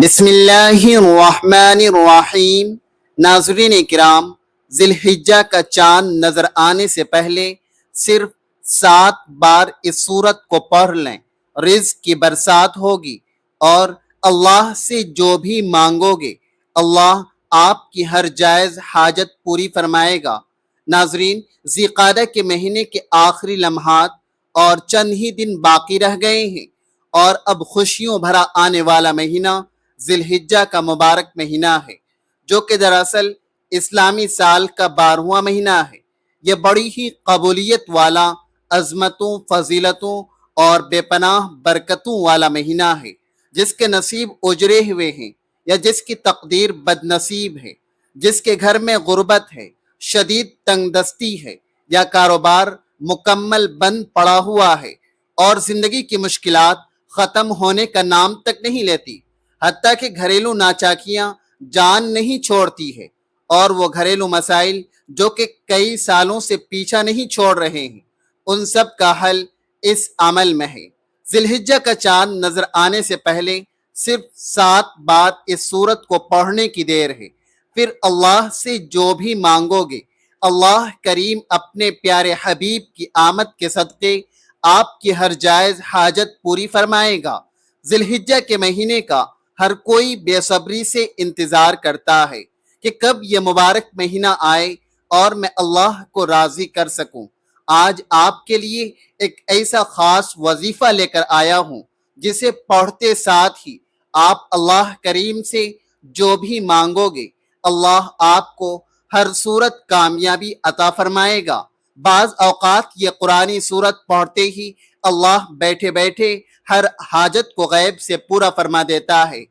بسم اللہ الرحمن الرحیم۔ ناظرین کرام، ذی الحجہ کا چاند نظر آنے سے پہلے صرف 7 بار اس سورت کو پڑھ لیں، رزق کی برسات ہوگی اور اللہ سے جو بھی مانگو گے اللہ آپ کی ہر جائز حاجت پوری فرمائے گا۔ ناظرین، ذی القعدہ کے مہینے کے آخری لمحات اور چند ہی دن باقی رہ گئے ہیں اور اب خوشیوں بھرا آنے والا مہینہ ذی الحجہ کا مبارک مہینہ ہے، جو کہ دراصل اسلامی سال کا 12واں مہینہ ہے۔ یہ بڑی ہی قبولیت والا، عظمتوں، فضیلتوں اور بے پناہ برکتوں والا مہینہ ہے۔ جس کے نصیب اجرے ہوئے ہیں یا جس کی تقدیر بد نصیب ہے، جس کے گھر میں غربت ہے، شدید تنگ دستی ہے یا کاروبار مکمل بند پڑا ہوا ہے اور زندگی کی مشکلات ختم ہونے کا نام تک نہیں لیتی، حتیٰ کہ گھریلو ناچاکیاں جان نہیں چھوڑتی ہے، اور وہ گھریلو مسائل جو کہ کئی سالوں سے پیچھا نہیں چھوڑ رہے ہیں، ان سب کا حل اس عمل میں ہے۔ ذی الحجہ کا چاند نظر آنے سے پہلے صرف 7 بار اس سورت کو پڑھنے کی دیر ہے، پھر اللہ سے جو بھی مانگو گے اللہ کریم اپنے پیارے حبیب کی آمد کے صدقے آپ کی ہر جائز حاجت پوری فرمائے گا۔ ذی الحجہ کے مہینے کا ہر کوئی بے صبری سے انتظار کرتا ہے کہ کب یہ مبارک مہینہ آئے اور میں اللہ کو راضی کر سکوں۔ آج آپ کے لیے ایک ایسا خاص وظیفہ لے کر آیا ہوں جسے پڑھتے ساتھ ہی آپ اللہ کریم سے جو بھی مانگو گے اللہ آپ کو ہر صورت کامیابی عطا فرمائے گا۔ بعض اوقات یہ قرآنی صورت پڑھتے ہی اللہ بیٹھے بیٹھے ہر حاجت کو غیب سے پورا فرما دیتا ہے۔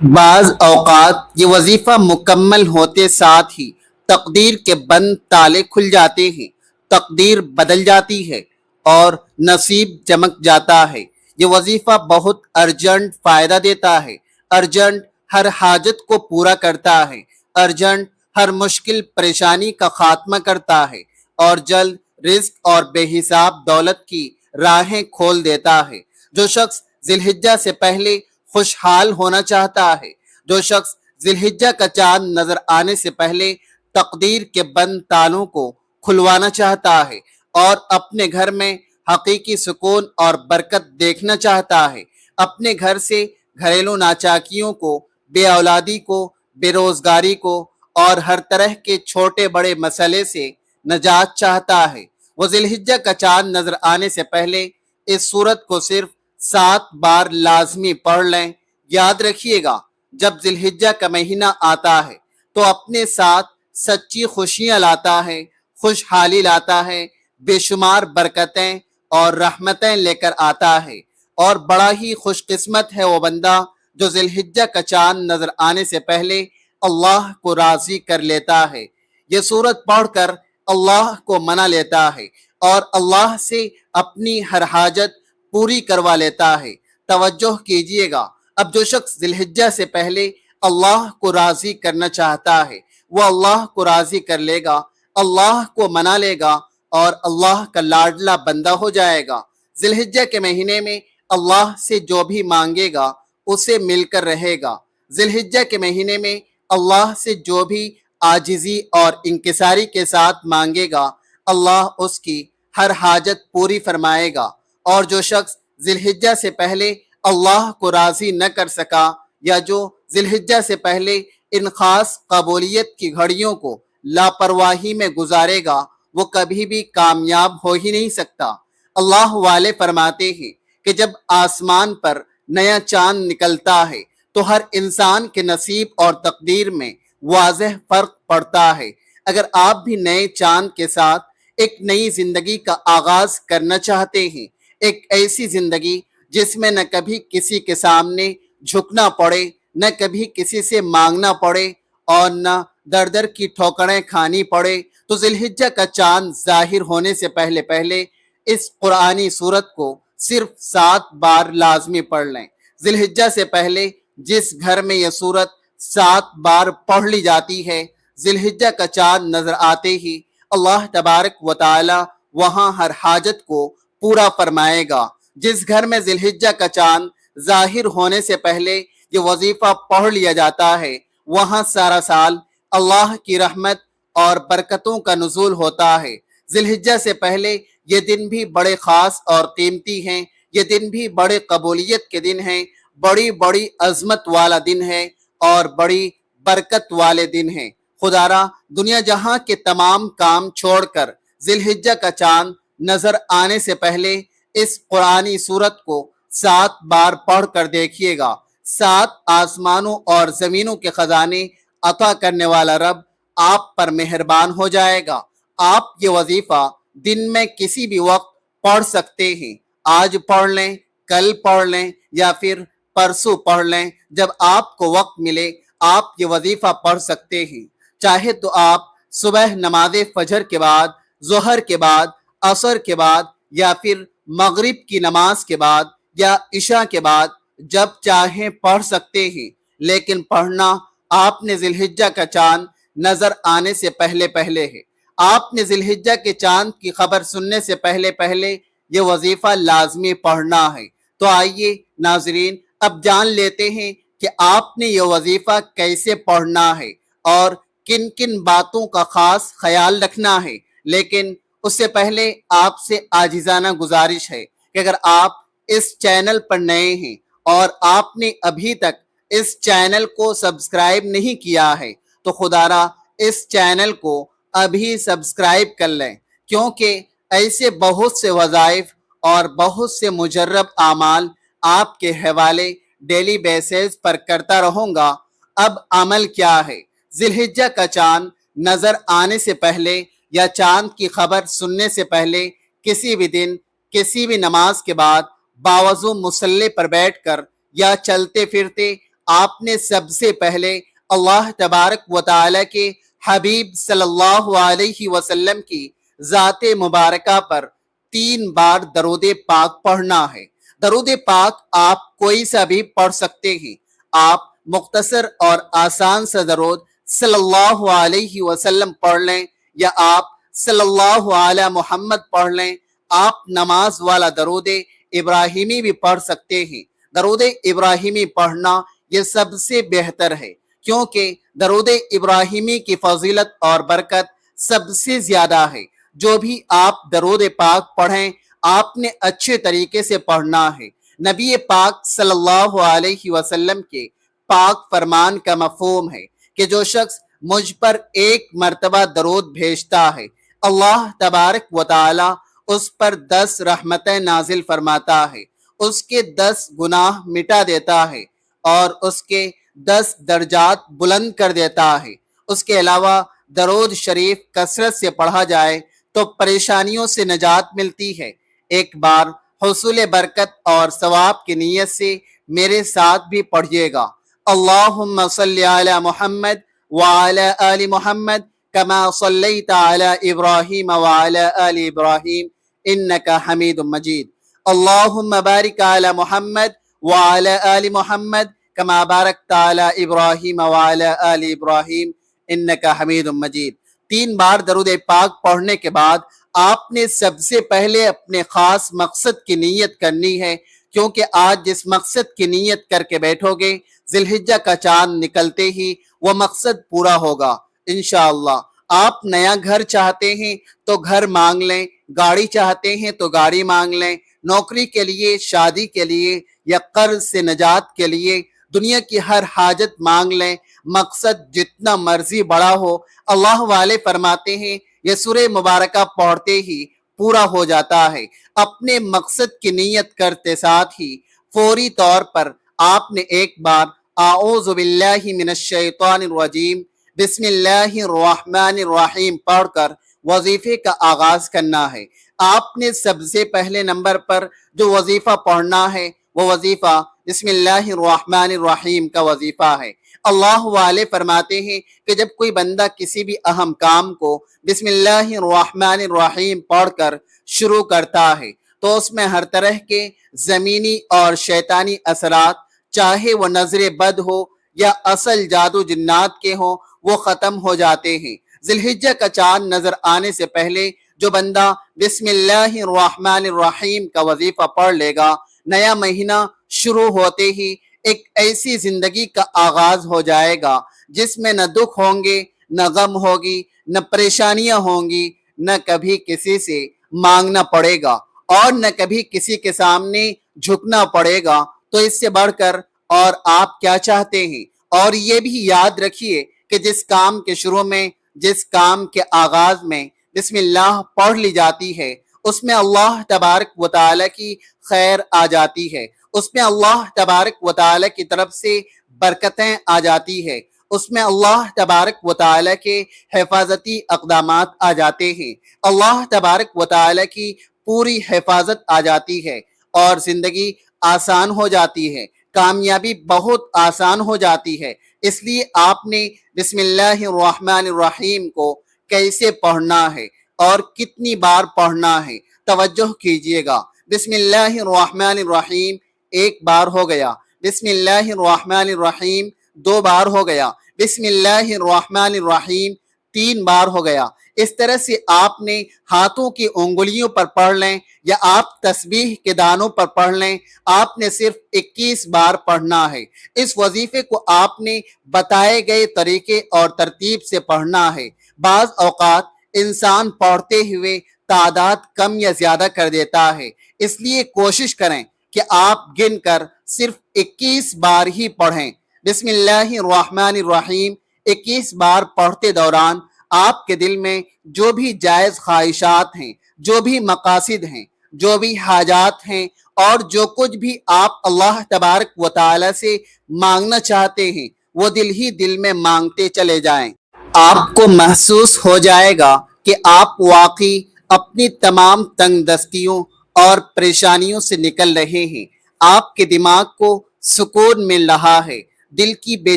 بعض اوقات یہ وظیفہ مکمل ہوتے ساتھ ہی تقدیر کے بند تالے کھل جاتے ہیں، تقدیر بدل جاتی ہے اور نصیب چمک جاتا ہے۔ یہ وظیفہ بہت ارجنٹ فائدہ دیتا ہے، ارجنٹ ہر حاجت کو پورا کرتا ہے، ارجنٹ ہر مشکل پریشانی کا خاتمہ کرتا ہے اور جلد رزق اور بے حساب دولت کی راہیں کھول دیتا ہے۔ جو شخص ذی الحجہ سے پہلے خوشحال ہونا چاہتا ہے، جو شخص ذی الحجہ کا چاند نظر آنے سے پہلے تقدیر کے بند تالوں کو کھلوانا چاہتا ہے اور اپنے گھر میں حقیقی سکون اور برکت دیکھنا چاہتا ہے، اپنے گھر سے گھریلو ناچاکیوں کو، بے اولادی کو، بے روزگاری کو اور ہر طرح کے چھوٹے بڑے مسئلے سے نجات چاہتا ہے، وہ ذی الحجہ کا چاند نظر آنے سے پہلے اس سورت کو صرف 7 بار لازمی پڑھ لیں۔ یاد رکھیے گا، جب ذی الحجہ کا مہینہ آتا ہے تو اپنے ساتھ سچی خوشیاں لاتا ہے، خوشحالی لاتا ہے، بے شمار برکتیں اور رحمتیں لے کر آتا ہے، اور بڑا ہی خوش قسمت ہے وہ بندہ جو ذی الحجہ کا چاند نظر آنے سے پہلے اللہ کو راضی کر لیتا ہے۔ یہ سورت پڑھ کر اللہ کو منا لیتا ہے اور اللہ سے اپنی ہر حاجت پوری کروا لیتا ہے۔ توجہ کیجئے گا، اب جو شخص ذی الحجہ سے پہلے اللہ کو راضی کرنا چاہتا ہے وہ اللہ کو راضی کر لے گا، اللہ کو منا لے گا اور اللہ کا لاڈلا بندہ ہو جائے گا۔ ذی الحجہ کے مہینے میں اللہ سے جو بھی مانگے گا اسے مل کر رہے گا۔ ذی الحجہ کے مہینے میں اللہ سے جو بھی عاجزی اور انکساری کے ساتھ مانگے گا اللہ اس کی ہر حاجت پوری فرمائے گا، اور جو شخص ذی الحجہ سے پہلے اللہ کو راضی نہ کر سکا یا جو ذی الحجہ سے پہلے ان خاص قبولیت کی گھڑیوں کو لاپرواہی میں گزارے گا وہ کبھی بھی کامیاب ہو ہی نہیں سکتا۔ اللہ والے فرماتے ہیں کہ جب آسمان پر نیا چاند نکلتا ہے تو ہر انسان کے نصیب اور تقدیر میں واضح فرق پڑتا ہے۔ اگر آپ بھی نئے چاند کے ساتھ ایک نئی زندگی کا آغاز کرنا چاہتے ہیں، ایک ایسی زندگی جس میں نہ کبھی کسی کے سامنے جھکنا پڑے، نہ کبھی کسی سے مانگنا پڑے اور نہ در در کی ٹھوکریں کھانی پڑے، تو ذی الحجہ کا چاند ظاہر ہونے سے پہلے اس قرآنی سورت کو صرف 7 بار لازمی پڑھ لیں۔ ذی الحجہ سے پہلے جس گھر میں یہ سورت 7 بار پڑھ لی جاتی ہے، ذی الحجہ کا چاند نظر آتے ہی اللہ تبارک و تعالی وہاں ہر حاجت کو پورا فرمائے گا۔ جس گھر میں ذی الحجہ کا چاند ظاہر ہونے سے پہلے یہ وظیفہ پڑھ لیا جاتا ہے وہاں سارا سال اللہ کی رحمت اور برکتوں کا نزول ہوتا ہے۔ ذی الحجہ سے پہلے یہ دن بھی بڑے خاص اور قیمتی ہیں، یہ دن بھی بڑے قبولیت کے دن ہیں، بڑی بڑی عظمت والا دن ہے اور بڑی برکت والے دن ہیں۔ خدا را دنیا جہاں کے تمام کام چھوڑ کر ذی الحجہ کا چاند نظر آنے سے پہلے اس قرآنی سورت کو 7 بار پڑھ کر دیکھیے گا۔ 7 آسمانوں اور زمینوں کے خزانے عطا کرنے والا رب آپ پر مہربان ہو جائے گا۔ آپ یہ وظیفہ دن میں کسی بھی وقت پڑھ سکتے ہیں، آج پڑھ لیں، کل پڑھ لیں یا پھر پرسوں پڑھ لیں، جب آپ کو وقت ملے آپ یہ وظیفہ پڑھ سکتے ہیں۔ چاہے تو آپ صبح نماز فجر کے بعد، ظہر کے بعد، عصر کے بعد یا پھر مغرب کی نماز کے بعد یا عشاء کے بعد جب چاہیں پڑھ سکتے ہیں، لیکن پڑھنا آپ نے ذی الحجہ کا چاند نظر آنے سے پہلے پہلے ہے۔ آپ نے ذی الحجہ کے چاند کی خبر سننے سے پہلے پہلے یہ وظیفہ لازمی پڑھنا ہے۔ تو آئیے ناظرین اب جان لیتے ہیں کہ آپ نے یہ وظیفہ کیسے پڑھنا ہے اور کن کن باتوں کا خاص خیال رکھنا ہے۔ لیکن اس سے پہلے آپ سے عاجزانہ گزارش ہے کہ اگر آپ اس چینل پر نئے ہیں اور آپ نے ابھی تک اس چینل کو سبسکرائب نہیں کیا ہے تو خدا را اس چینل کو ابھی سبسکرائب کر لیں، کیونکہ ایسے بہت سے وظائف اور بہت سے مجرب اعمال آپ کے حوالے ڈیلی بیسز پر کرتا رہوں گا۔ اب عمل کیا ہے؟ ذی الحجہ کا چاند نظر آنے سے پہلے یا چاند کی خبر سننے سے پہلے کسی بھی دن کسی بھی نماز کے بعد باوضو مصلی پر بیٹھ کر یا چلتے پھرتے آپ نے سب سے پہلے اللہ تبارک و تعالی کے حبیب صلی اللہ علیہ وسلم کی ذات مبارکہ پر 3 بار درود پاک پڑھنا ہے۔ درود پاک آپ کوئی سا بھی پڑھ سکتے ہیں۔ آپ مختصر اور آسان سا درود صلی اللہ علیہ وسلم پڑھ لیں یا آپ صلی اللہ علی محمد پڑھ لیں۔ آپ نماز والا درود ابراہیمی بھی پڑھ سکتے ہیں۔ درود ابراہیمی پڑھنا یہ سب سے بہتر ہے، کیونکہ درود ابراہیمی کی فضیلت اور برکت سب سے زیادہ ہے۔ جو بھی آپ درود پاک پڑھیں آپ نے اچھے طریقے سے پڑھنا ہے۔ نبی پاک صلی اللہ علیہ وسلم کے پاک فرمان کا مفہوم ہے کہ جو شخص مجھ پر 1 مرتبہ درود بھیجتا ہے اللہ تبارک و تعالی اس پر 10 رحمتیں نازل فرماتا ہے، اس کے 10 گناہ مٹا دیتا ہے اور اس کے 10 درجات بلند کر دیتا ہے۔ اس کے علاوہ درود شریف کثرت سے پڑھا جائے تو پریشانیوں سے نجات ملتی ہے۔ ایک بار حصول برکت اور ثواب کی نیت سے میرے ساتھ بھی پڑھیے گا۔ اللہم صلی علی محمد وعلی آل محمد کما صلیت علی ابراہیم وعلی آل ابراہیم انکا حمید مجید۔ اللہم بارک علی محمد وعلی آل محمد کما بارکت علی ابراہیم وعلی آل ابراہیم انکا حمید مجید۔ 3 بار درود پاک پڑھنے کے بعد آپ نے سب سے پہلے اپنے خاص مقصد کی نیت کرنی ہے، کیونکہ آج جس مقصد کی نیت کر کے بیٹھو گے ذی الحجہ کا چاند نکلتے ہی وہ مقصد پورا ہوگا انشاءاللہ۔ آپ نیا گھر چاہتے ہیں تو گھر مانگ لیں، گاڑی چاہتے ہیں تو گاڑی مانگ لیں، نوکری کے لیے، شادی کے لیے یا قرض سے نجات کے لیے دنیا کی ہر حاجت مانگ لیں۔ مقصد جتنا مرضی بڑا ہو اللہ والے فرماتے ہیں یہ سورہ مبارکہ پڑھتے ہی پورا ہو جاتا ہے۔ اپنے مقصد کی نیت کرتے ساتھ ہی فوری طور پر آپ نے ایک بار اعوذ باللہ من الشیطان الرجیم بسم اللہ الرحمن الرحیم پڑھ کر وظیفے کا آغاز کرنا ہے۔ آپ نے سب سے پہلے نمبر پر جو وظیفہ پڑھنا ہے وہ وظیفہ بسم اللہ الرحمن الرحیم کا وظیفہ ہے۔ اللہ والے فرماتے ہیں کہ جب کوئی بندہ کسی بھی اہم کام کو بسم اللہ الرحمن الرحیم پڑھ کر شروع کرتا ہے تو اس میں ہر طرح کے زمینی اور شیطانی اثرات، چاہے وہ نظر بد ہو یا اصل جادو جنات کے ہوں، وہ ختم ہو جاتے ہیں۔ ذی الحجہ کا چاند نظر آنے سے پہلے جو بندہ بسم اللہ الرحمن الرحیم کا وظیفہ پڑھ لے گا، نیا مہینہ شروع ہوتے ہی ایک ایسی زندگی کا آغاز ہو جائے گا جس میں نہ دکھ ہوں گے، نہ غم ہوگی، نہ پریشانیاں ہوں گی، نہ کبھی کسی سے مانگنا پڑے گا اور نہ کبھی کسی کے سامنے جھکنا پڑے گا۔ تو اس سے بڑھ کر اور آپ کیا چاہتے ہیں؟ اور یہ بھی یاد رکھیے کہ جس کام کے شروع میں، جس کام کے آغاز میں بسم اللہ پڑھ لی جاتی ہے، اس میں اللہ تبارک و تعالی کی خیر آ جاتی ہے، اس میں اللہ تبارک و تعالی کی طرف سے برکتیں آ جاتی ہے، اس میں اللہ تبارک و تعالی کے حفاظتی اقدامات آ جاتے ہیں، اللہ تبارک و تعالی کی پوری حفاظت آ جاتی ہے اور زندگی آسان ہو جاتی ہے، کامیابی بہت آسان ہو جاتی ہے۔ اس لیے آپ نے بسم اللہ الرحمن الرحیم کو کیسے پڑھنا ہے اور کتنی بار پڑھنا ہے توجہ کیجئے گا۔ بسم اللہ الرحمن الرحیم ایک بار ہو گیا، بسم اللہ الرحمن الرحیم دو بار ہو گیا، بسم اللہ الرحمن الرحیم تین بار ہو گیا۔ اس طرح سے آپ نے ہاتھوں کی انگلیوں پر پڑھ لیں یا آپ تسبیح کے دانوں پر پڑھ لیں، آپ نے صرف 21 بار پڑھنا ہے۔ اس وظیفے کو آپ نے بتائے گئے طریقے اور ترتیب سے پڑھنا ہے۔ بعض اوقات انسان پڑھتے ہوئے تعداد کم یا زیادہ کر دیتا ہے، اس لیے کوشش کریں کہ آپ گن کر صرف 21 بار ہی پڑھیں۔ بسم اللہ الرحمن الرحیم 21 بار پڑھتے دوران آپ کے دل میں جو بھی جائز خواہشات ہیں، جو بھی مقاصد ہیں، جو بھی حاجات ہیں اور جو کچھ بھی آپ اللہ تبارک و تعالی سے مانگنا چاہتے ہیں، وہ دل ہی دل میں مانگتے چلے جائیں۔ آپ کو محسوس ہو جائے گا کہ آپ واقعی اپنی تمام تنگ دستیوں اور پریشانیوں سے نکل رہے ہیں، آپ کے دماغ کو سکون مل رہا ہے، دل کی بے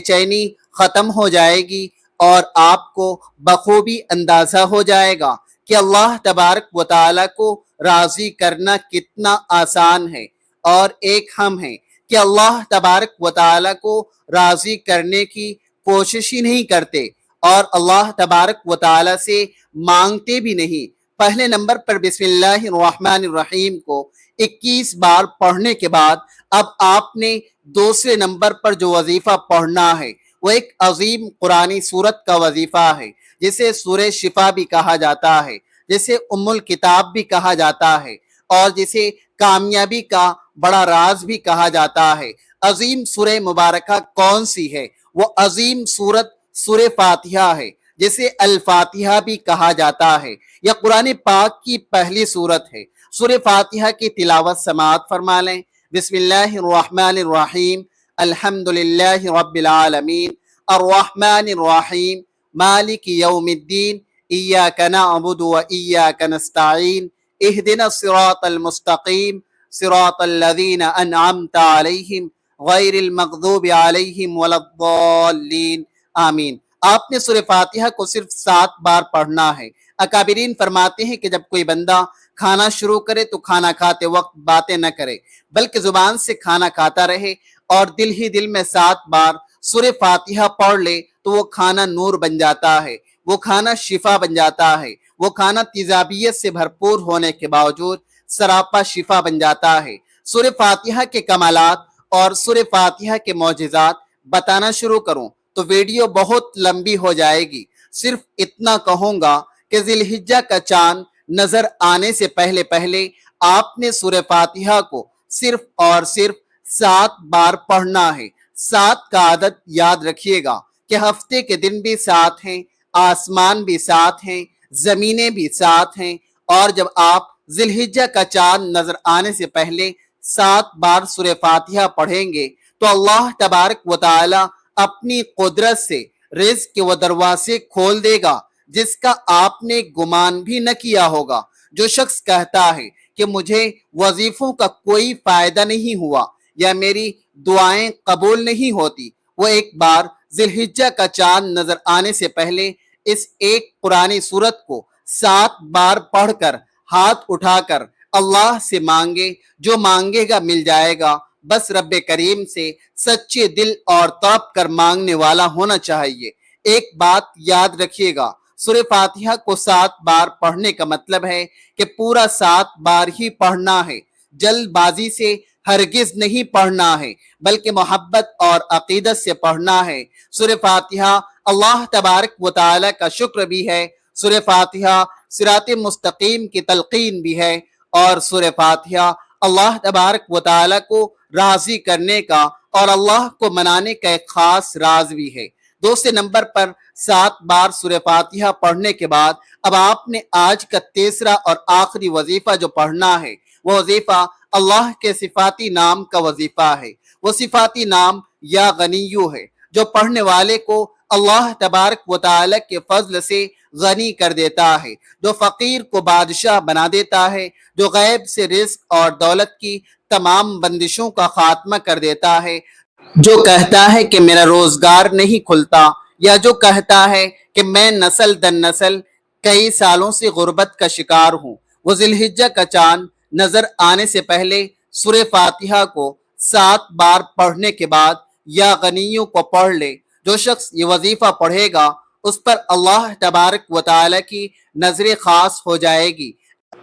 چینی ختم ہو جائے گی اور آپ کو بخوبی اندازہ ہو جائے گا کہ اللہ تبارک و تعالی کو راضی کرنا کتنا آسان ہے، اور ایک ہم ہیں کہ اللہ تبارک و تعالی کو راضی کرنے کی کوشش ہی نہیں کرتے اور اللہ تبارک و تعالی سے مانگتے بھی نہیں۔ پہلے نمبر پر بسم اللہ الرحمن الرحیم کو 21 بار پڑھنے کے بعد اب آپ نے دوسرے نمبر پر جو وظیفہ پڑھنا ہے وہ ایک عظیم قرآنی سورت کا وظیفہ ہے، جسے سورہ شفا بھی کہا جاتا ہے، جسے ام الکتاب بھی کہا جاتا ہے اور جسے کامیابی کا بڑا راز بھی کہا جاتا ہے۔ عظیم سورہ مبارکہ کون سی ہے؟ وہ عظیم سورت سورہ فاتحہ ہے، جسے الفاتحہ بھی کہا جاتا ہے۔ یہ قرآن پاک کی پہلی سورت ہے۔ سورہ فاتحہ کی تلاوت سماعت فرما لیں۔ بسم اللہ الرحمن الرحیم الحمدللہ رب العالمین الرحمن الرحیم مالک یوم الدین ایاک نعبد و ایاک نستعین اہدنا الصراط المستقیم صراط الذین انعمت علیہم غیر المغضوب علیہم ولا الضالین آمین۔ آپ نے سورہ فاتحہ کو صرف 7 بار پڑھنا ہے۔ اکابرین فرماتے ہیں کہ جب کوئی بندہ کھانا شروع کرے تو کھانا کھاتے وقت باتیں نہ کرے، بلکہ زبان سے کھانا کھاتا رہے اور دل ہی دل میں 7 بار سورہ فاتحہ پڑھ لے تو وہ کھانا نور بن جاتا ہے، وہ کھانا شفا بن جاتا ہے، وہ کھانا تیزابیت سے بھرپور ہونے کے باوجود سراپا شفا بن جاتا ہے۔ سورہ فاتحہ کے کمالات اور سورہ فاتحہ کے معجزات بتانا شروع کروں تو ویڈیو بہت لمبی ہو جائے گی۔ صرف اتنا کہوں گا کہ ذی الحجہ کا چاند نظر آنے سے پہلے پہلے آپ نے سورہ فاتحہ کو صرف اور صرف 7 بار پڑھنا ہے۔ 7 کا عدد یاد رکھیے گا کہ ہفتے کے دن بھی 7 ہیں، آسمان بھی 7 ہیں، زمینیں بھی 7 ہیں، اور جب آپ ذی الحجہ کا چاند نظر آنے سے پہلے 7 بار سورہ فاتحہ پڑھیں گے تو اللہ تبارک و تعالی اپنی قدرت سے رزق کے وہ دروازے کھول دے گا جس کا آپ نے گمان بھی نہ کیا ہوگا۔ جو شخص کہتا ہے کہ مجھے وظیفوں کا کوئی فائدہ نہیں ہوا یا میری دعائیں قبول نہیں ہوتی، وہ ایک بار ذی الحجہ کا چاند نظر آنے سے پہلے اس ایک قرآنی سورت کو 7 بار پڑھ کر ہاتھ اٹھا کر اللہ سے مانگے، جو مانگے گا مل جائے گا۔ بس رب کریم سے سچے دل اور تڑپ کر مانگنے والا ہونا چاہیے۔ ایک بات یاد رکھیے گا، سورہ فاتحہ کو 7 بار پڑھنے کا مطلب ہے کہ پورا 7 بار ہی پڑھنا ہے۔ جلد بازی سے ہرگز نہیں پڑھنا ہے بلکہ محبت اور عقیدت سے پڑھنا ہے۔ سورہ فاتحہ اللہ تبارک و تعالی کا شکر بھی ہے، سورہ فاتحہ صراط مستقیم کی تلقین بھی ہے، اور سورہ فاتحہ اللہ تبارک و تعالی کو راضی کرنے کا اور اللہ کو منانے کا ایک خاص راز بھی ہے۔ دوسرے نمبر پر 7 بار سورہ فاتحہ پڑھنے کے بعد اب آپ نے آج کا تیسرا اور آخری وظیفہ جو پڑھنا ہے، وہ وظیفہ اللہ کے صفاتی نام کا وظیفہ ہے۔ وہ صفاتی نام یا غنیو ہے جو پڑھنے والے کو اللہ تبارک و تعالی کے فضل سے غنی کر دیتا ہے، جو فقیر کو بادشاہ بنا دیتا ہے، جو غیب سے رزق اور دولت کی تمام بندشوں کا خاتمہ کر دیتا ہے، جو کہتا ہے کہ میرا روزگار نہیں کھلتا، یا جو کہتا ہے کہ میں نسل در نسل کئی سالوں سے غربت کا شکار ہوں، وہ ذی الحجہ کا چاند نظر آنے سے پہلے سورہ فاتحہ کو 7 بار پڑھنے کے بعد یا غنیوں کو پڑھ لے۔ جو شخص یہ وظیفہ پڑھے گا اس پر اللہ تبارک و تعالی کی نظر خاص ہو جائے گی۔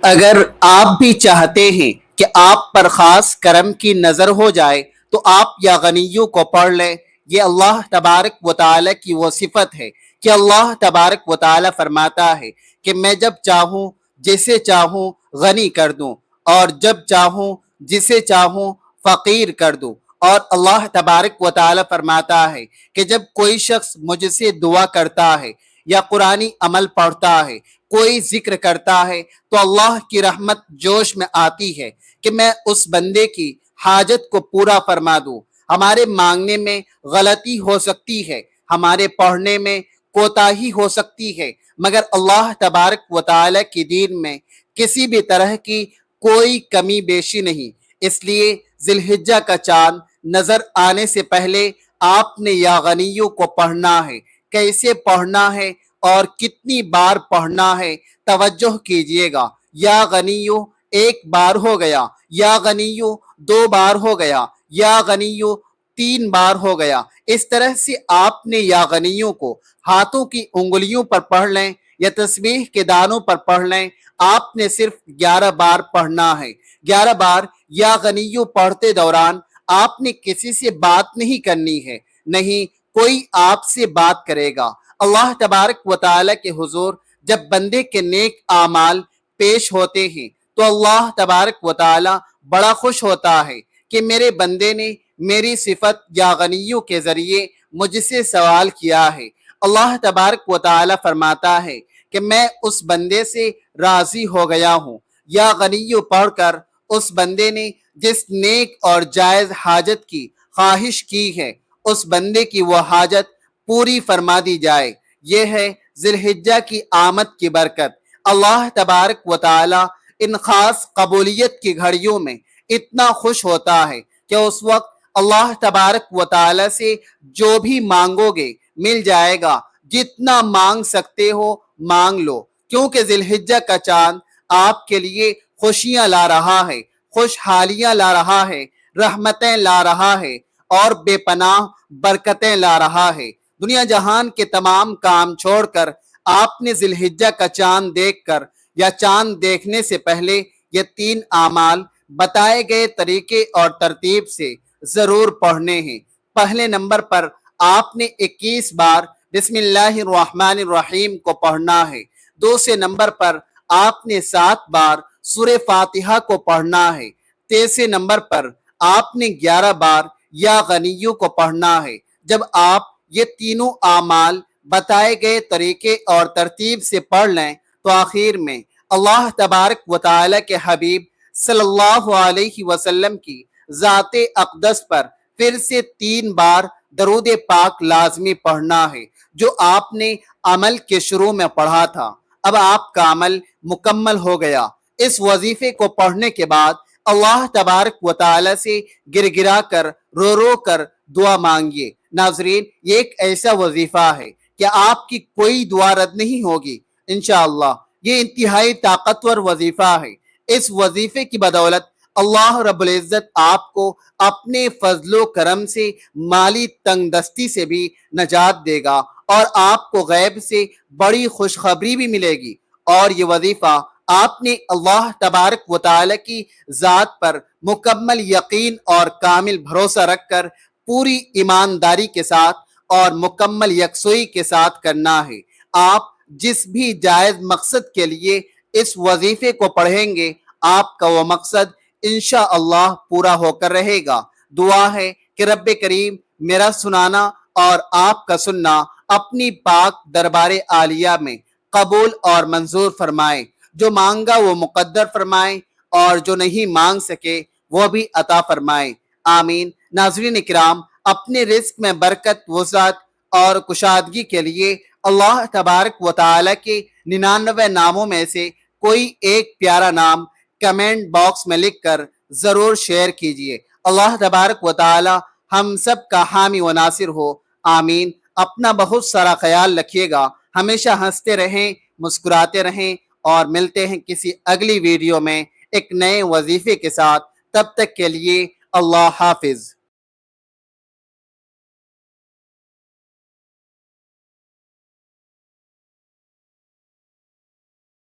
اگر آپ بھی چاہتے ہیں کہ آپ پر خاص کرم کی نظر ہو جائے تو آپ یا غنیوں کو پڑھ لیں۔ یہ اللہ تبارک و تعالی کی وہ صفت ہے کہ اللہ تبارک و تعالی فرماتا ہے کہ میں جب چاہوں جسے چاہوں غنی کر دوں، اور جب چاہوں جسے چاہوں فقیر کر دوں۔ اور اللہ تبارک و تعالی فرماتا ہے کہ جب کوئی شخص مجھ سے دعا کرتا ہے یا قرآنی عمل پڑھتا ہے، کوئی ذکر کرتا ہے، تو اللہ کی رحمت جوش میں آتی ہے کہ میں اس بندے کی حاجت کو پورا فرما دوں۔ ہمارے مانگنے میں غلطی ہو سکتی ہے، ہمارے پڑھنے میں کوتاہی ہو سکتی ہے، مگر اللہ تبارک و تعالی کی دین میں کسی بھی طرح کی کوئی کمی بیشی نہیں۔ اس لیے ذی الحجہ کا چاند نظر آنے سے پہلے آپ نے یا غنیوں کو پڑھنا ہے۔ کیسے پڑھنا ہے اور کتنی بار پڑھنا ہے، توجہ کیجئے گا۔ یا غنیوں 1 بار ہو گیا، یا غنیوں 2 بار ہو گیا، یا غنیوں 3 بار ہو گیا۔ اس طرح سے آپ نے یا غنیوں کو ہاتھوں کی انگلیوں پر پڑھ لیں یا تسبیح کے دانوں پر پڑھ لیں۔ آپ نے صرف 11 بار پڑھنا ہے۔ 11 بار یا غنیوں پڑھتے دوران آپ نے کسی سے بات نہیں کرنی ہے، نہیں کوئی آپ سے بات کرے گا۔ اللہ تبارک و تعالی کے حضور جب بندے کے نیک اعمال پیش ہوتے ہیں تو اللہ تبارک و تعالی بڑا خوش ہوتا ہے کہ میرے بندے نے میری صفت یا غنیوں کے ذریعے مجھ سے سوال کیا ہے۔ اللہ تبارک و تعالی فرماتا ہے کہ میں اس بندے سے راضی ہو گیا ہوں۔ یا غنیوں پڑھ کر اس بندے نے جس نیک اور جائز حاجت کی خواہش کی ہے، اس بندے کی وہ حاجت پوری فرما دی جائے۔ یہ ہے ذی الحجہ کی آمد کی برکت۔ اللہ تبارک و تعالی ان خاص قبولیت کی گھڑیوں میں اتنا خوش ہوتا ہے کہ اس وقت اللہ تبارک و تعالی سے جو بھی مانگو گے مل جائے گا۔ جتنا مانگ سکتے ہو مانگ لو، کیونکہ ذی الحجہ کا چاند آپ کے لیے خوشیاں لا رہا ہے، خوشحالیاں لا رہا ہے، رحمتیں لا رہا ہے، اور بے پناہ برکتیں لا رہا ہے۔ دنیا جہان کے تمام کام چھوڑ کر آپ نے ذی الحجہ کا چاند دیکھ کر یا چاند دیکھنے سے پہلے یہ 3 اعمال بتائے گئے طریقے اور ترتیب سے ضرور پڑھنے ہیں۔ پہلے نمبر پر آپ نے 21 بار بسم اللہ الرحمن الرحیم کو پڑھنا ہے۔ دوسرے نمبر پر آپ نے 7 بار سورہ فاتحہ کو پڑھنا ہے۔ تیسرے نمبر پر آپ نے 11 بار یا غنیوں کو پڑھنا ہے۔ جب آپ یہ تینوں اعمال بتائے گئے طریقے اور ترتیب سے پڑھ لیں تو آخر میں اللہ تبارک و تعالی کے حبیب صلی اللہ علیہ وسلم کی ذات اقدس پر پھر سے 3 بار درود پاک لازمی پڑھنا ہے، جو آپ نے عمل کے شروع میں پڑھا تھا۔ اب آپ کا عمل مکمل ہو گیا۔ اس وظیفے کو پڑھنے کے بعد اللہ تبارک و تعالی سے گر گرا کر رو رو کر دعا مانگیے۔ ناظرین، یہ ایک ایسا وظیفہ ہے کہ آپ کی کوئی دعا رد نہیں ہوگی انشاءاللہ۔ یہ انتہائی طاقتور وظیفہ ہے۔ اس وظیفے کی بدولت اللہ رب العزت آپ کو اپنے فضل و کرم سے مالی تنگ دستی سے بھی نجات دے گا، اور آپ کو غیب سے بڑی خوشخبری بھی ملے گی۔ اور یہ وظیفہ آپ نے اللہ تبارک و تعالی کی ذات پر مکمل یقین اور کامل بھروسہ رکھ کر پوری ایمانداری کے ساتھ اور مکمل یکسوئی کے ساتھ کرنا ہے۔ آپ جس بھی جائز مقصد کے لیے اس وظیفے کو پڑھیں گے، آپ کا وہ مقصد انشاءاللہ پورا ہو کر رہے گا۔ دعا ہے کہ رب کریم میرا سنانا اور آپ کا سننا اپنی پاک دربار عالیہ میں قبول اور منظور فرمائے، جو مانگا وہ مقدر فرمائے اور جو نہیں مانگ سکے وہ بھی عطا فرمائے، آمین۔ ناظرین اکرام، اپنے رزق میں برکت، وسعت اور کشادگی کے لیے اللہ تبارک و تعالی کے 99 ناموں میں سے کوئی ایک پیارا نام کمنٹ باکس میں لکھ کر ضرور شیئر کیجئے۔ اللہ تبارک و تعالی ہم سب کا حامی و ناصر ہو، آمین۔ اپنا بہت سارا خیال رکھیے گا، ہمیشہ ہنستے رہیں، مسکراتے رہیں، اور ملتے ہیں کسی اگلی ویڈیو میں ایک نئے وظیفے کے ساتھ۔ تب تک کے لیے اللہ حافظ۔